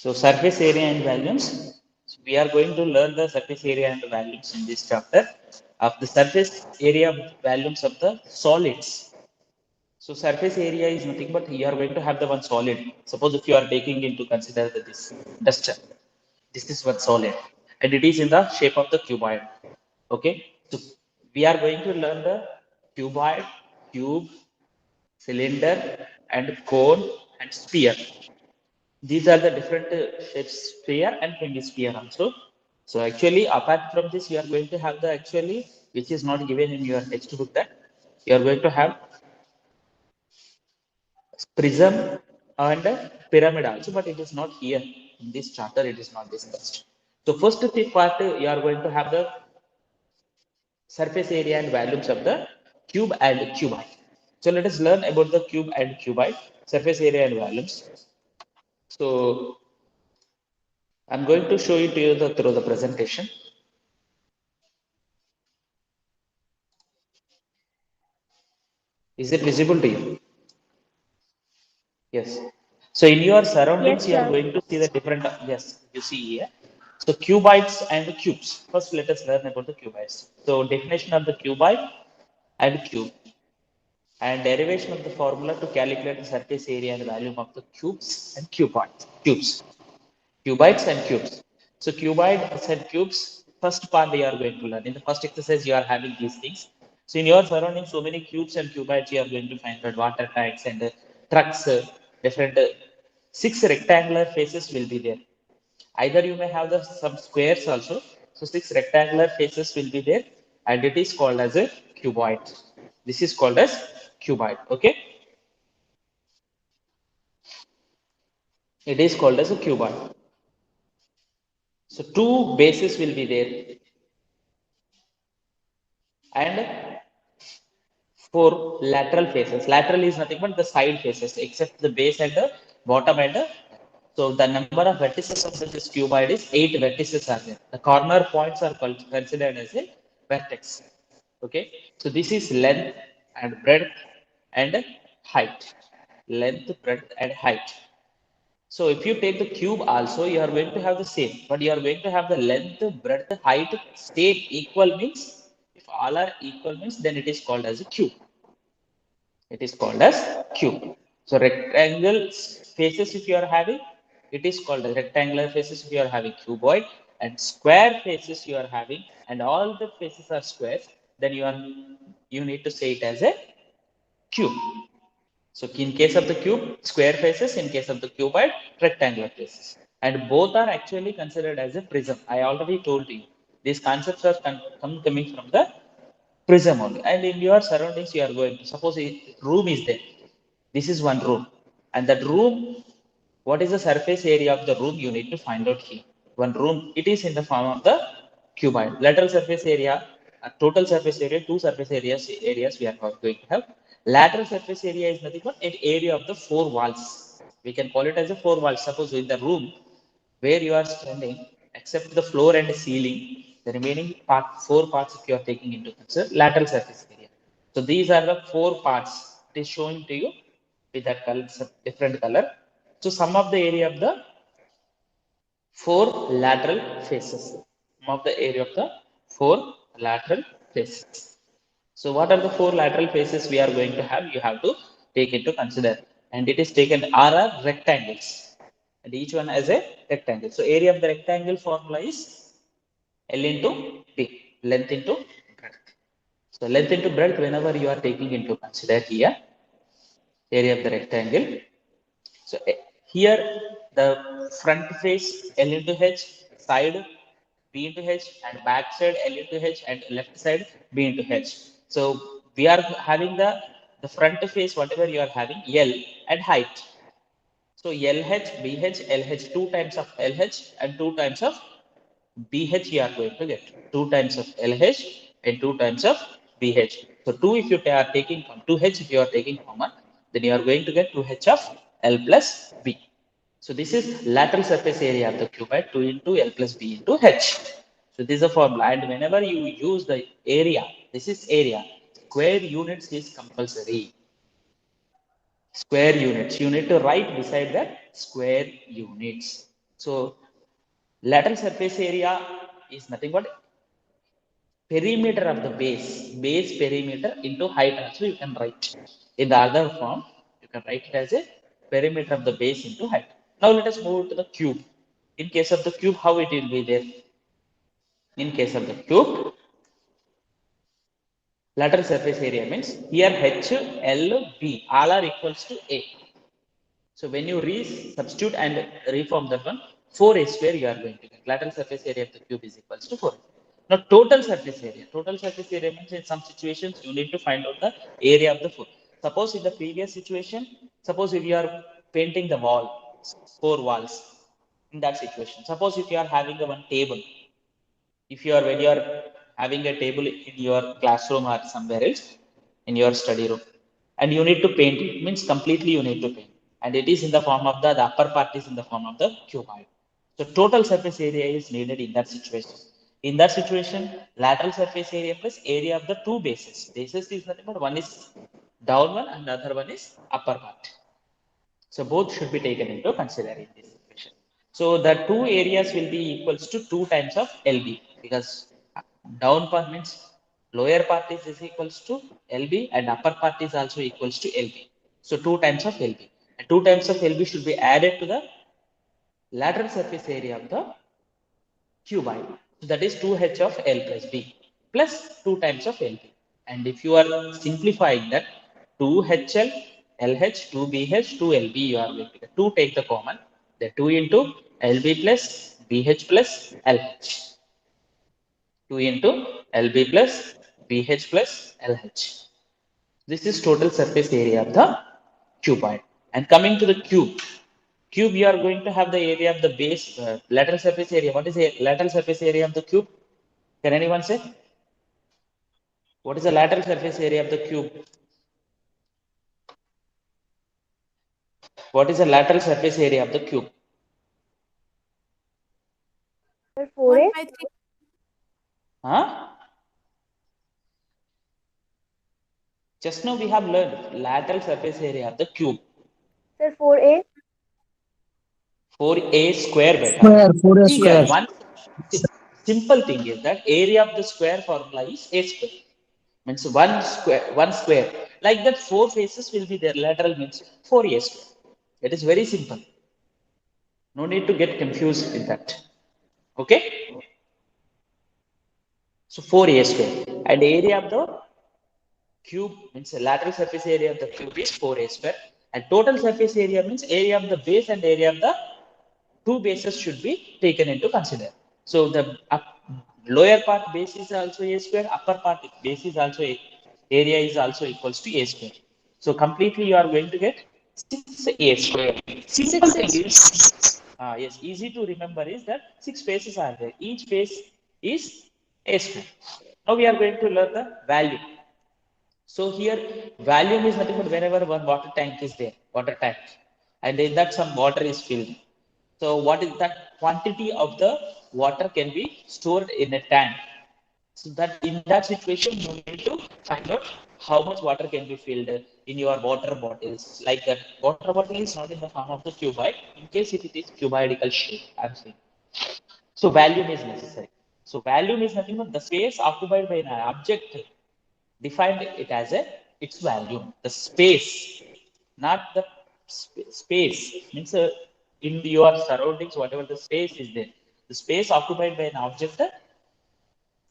So surface area and volumes. So we are going to learn the surface area and volumes in this chapter of the surface area volumes of the solids. So surface area is nothing but you are going to have the one solid. Suppose if you are taking into consider this duster, this is one solid, and it is in the shape of the cuboid. Okay, so we are going to learn the cuboid, cube, cylinder, and cone and sphere. These are the different shapes, sphere and hemisphere also. So actually apart from this you are going to have the actually which is not given in your textbook, that you are going to have prism and pyramid also, but it is not here in this chapter, it is not discussed. So first part you are going to have the surface area and volumes of the cube and cuboid. So let us learn about the cube and cuboid surface area and volumes. So I'm going to show it to you through the presentation. Is it visible to you? Yes. So in your Yes, surroundings, you are sir. going to see the different, yes, you see here. So cuboids and cubes. First, let us learn about the cuboids. So definition of the cuboid and cube, and derivation of the formula to calculate the surface area and volume of the cubes and cuboids. Cuboids and cubes. So cuboids and cubes, first part we are going to learn. In the first exercise, you are having these things. So in your surroundings, so many cubes and cuboids you are going to find that water tanks and trucks, different six rectangular faces will be there. Either you may have the some squares also. So six rectangular faces will be there, and it is called as a cuboid. This is called as cuboid. Okay, it is called as a cuboid. So two bases will be there, and four lateral faces. Lateral is nothing but the side faces, except the base and the bottom and the. So the number of vertices of this cuboid is 8 vertices are there. The corner points are considered as a vertex. Okay. So this is length and breadth and height. Length, breadth and height. So if you take the cube also, you are going to have the same, but you are going to have the length, breadth, height, same equal means, if all are equal means, then it is called as a cube. It is called as cube. So rectangle faces if you are having, it is called as rectangular faces if you are having cuboid, and square faces you are having, and all the faces are squares, then you need to say it as a cube. So in case of the cube, square faces; in case of the cuboid, rectangular faces. And both are actually considered as a prism. I already told you these concepts are coming from the prism only. And in your surroundings you are going to suppose a room is there. This is one room, and that room, what is the surface area of the room, you need to find out here. One room, it is in the form of the cuboid. Lateral surface area, total surface area, two surface areas we are going to have. Lateral surface area is nothing but an area of the four walls. We can call it as a four walls. Suppose in the room where you are standing, except the floor and the ceiling, the remaining part, four parts, if you are taking into consider lateral surface area. So these are the four parts. It is showing to you with that color, different color. So sum of the area of the four lateral faces. Sum of the area of the four lateral faces. So what are the four lateral faces we are going to have? You have to take into consider, and it is taken R are rectangles, and each one has a rectangle. So area of the rectangle formula is L into B, length into breadth. So length into breadth, whenever you are taking into consider here, area of the rectangle. So here the front face L into H, side B into H, and back side L into H, and left side B into H. So we are having the front face, whatever you are having, L, and height. So LH, BH, LH, two times of LH and two times of BH you are going to get. Two times of LH and two times of BH. So 2 if you are taking from 2H, if you are taking common, then you are going to get 2H of L plus B. So this is lateral surface area of the cuboid, 2 into L plus B into H. So this is a formula, and whenever you use the area, this is area, square units is compulsory. Square units, you need to write beside that square units. So lateral surface area is nothing but perimeter of the base perimeter into height. Also you can write in the other form, you can write it as a perimeter of the base into height. Now let us move to the cube. In case of the cube, how it will be there? In case of the cube, lateral surface area means here H, L, B all are equals to A. So when you substitute and reform that one, 4a square you are going to get. Lateral surface area of the cube is equals to 4. Now total surface area. Total surface area means in some situations you need to find out the area of the foot. Suppose in the previous situation, suppose if you are painting the wall, 4 walls, in that situation. Suppose if you are having a one table, if you are when you are having a table in your classroom or somewhere else in your study room, and you need to paint it, means completely you need to paint, and it is in the form of the upper part is in the form of the cuboid. So total surface area is needed in that situation. In that situation, lateral surface area plus area of the two bases. Bases is nothing but one is down one and the other one is upper part. So both should be taken into consideration in this equation. So the two areas will be equals to 2 times of LB, because down part means lower part is equals to LB and upper part is also equals to LB. So 2 times of LB. And 2 times of LB should be added to the lateral surface area of the cuboid. So that is 2h of L plus B plus 2 times of LB. And if you are simplifying that, 2HL, LH, 2BH, 2LB, you are going to get 2 take the common, the 2 into LB plus BH plus LH. 2 into LB plus BH plus LH. This is total surface area of the cuboid. And coming to the cube, you are going to have the area of the base, lateral surface area. What is the lateral surface area of the cube? Can anyone say? What is the lateral surface area of the cube? What is the lateral surface area of the cube? Sir, 1 4A. by 3. Huh? Just now we have learned lateral surface area of the cube. Sir, 4A. 4a square beta. Square, 4a See here, square. one simple thing is that area of the square formula is a square. Means one square. Like that, 4 faces will be there. Lateral means 4a square. It is very simple. No need to get confused with that. Okay? So 4a square. And area of the cube means the lateral surface area of the cube is 4a square. And total surface area means area of the base and area of the two bases should be taken into consider. So the lower part base is also a square, upper part base is also area is also equals to a square. So completely you are going to get 6a square. Simple thing is, yes, easy to remember is that 6 faces are there. Each face is a square. Now we are going to learn the value. So here volume is nothing but whenever one water tank is there, water tank, and in that some water is filled. So what is that quantity of the water can be stored in a tank? So that in that situation you need to find out how much water can be filled in your water bottles. Like that water bottle is not in the form of the cuboid. In case if it is cuboidal shape, I'm saying. So volume is necessary. So volume is nothing but the space occupied by an object defined it as a its value. The space, not the space means in your surroundings, whatever the space is there, the space occupied by an object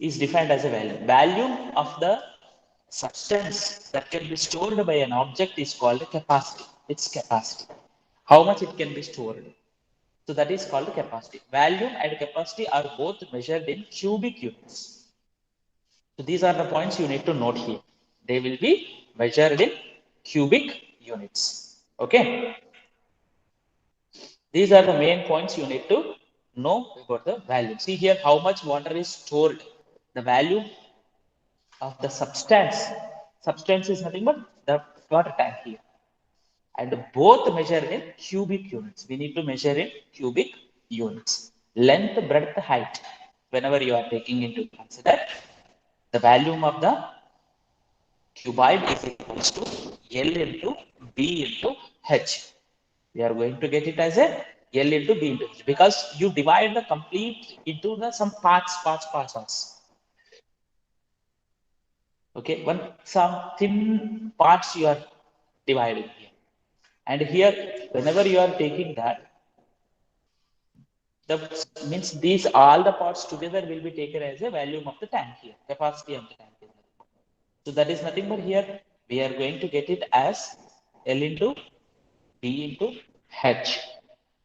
is defined as a value. Volume of the substance that can be stored by an object is called capacity. Its capacity. How much it can be stored. So that is called capacity. Volume and capacity are both measured in cubic units. So these are the points you need to note here. They will be measured in cubic units. Okay. These are the main points you need to know about the value. See here how much water is stored. The value of the substance. Substance is nothing but the water tank here. And both measure in cubic units. We need to measure in cubic units. Length, breadth, height. Whenever you are taking into consider the volume of the cuboid is equals to L into B into H. We are going to get it as a L into B into H, because you divide the complete into the some parts. Okay, some thin parts you are dividing here, and here whenever you are taking that, the means these all the parts together will be taken as a volume of the tank here, capacity of the tank. So that is nothing but here we are going to get it as L into B into H.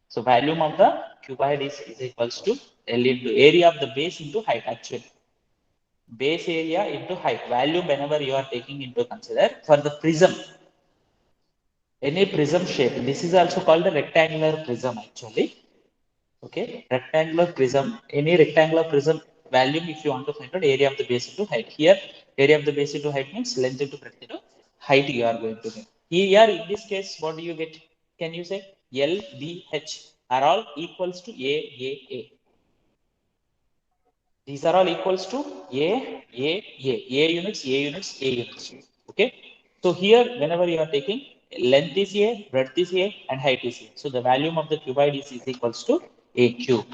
So volume of the cuboid is equals to L into area of the base into height. Actually, base area into height. Volume whenever you are taking into consider for the prism, any prism shape. This is also called a rectangular prism actually. Okay, rectangular prism, any rectangular prism volume, if you want to find out area of the base into height. Here, area of the base into height means length into breadth into height you are going to get. Here, in this case, what do you get? Can you say L, B, H are all equals to A. These are all equals to A units, A units, A units. Okay. So here, whenever you are taking length is A, breadth is A, and height is A. So the volume of the cuboid is equals to A cube.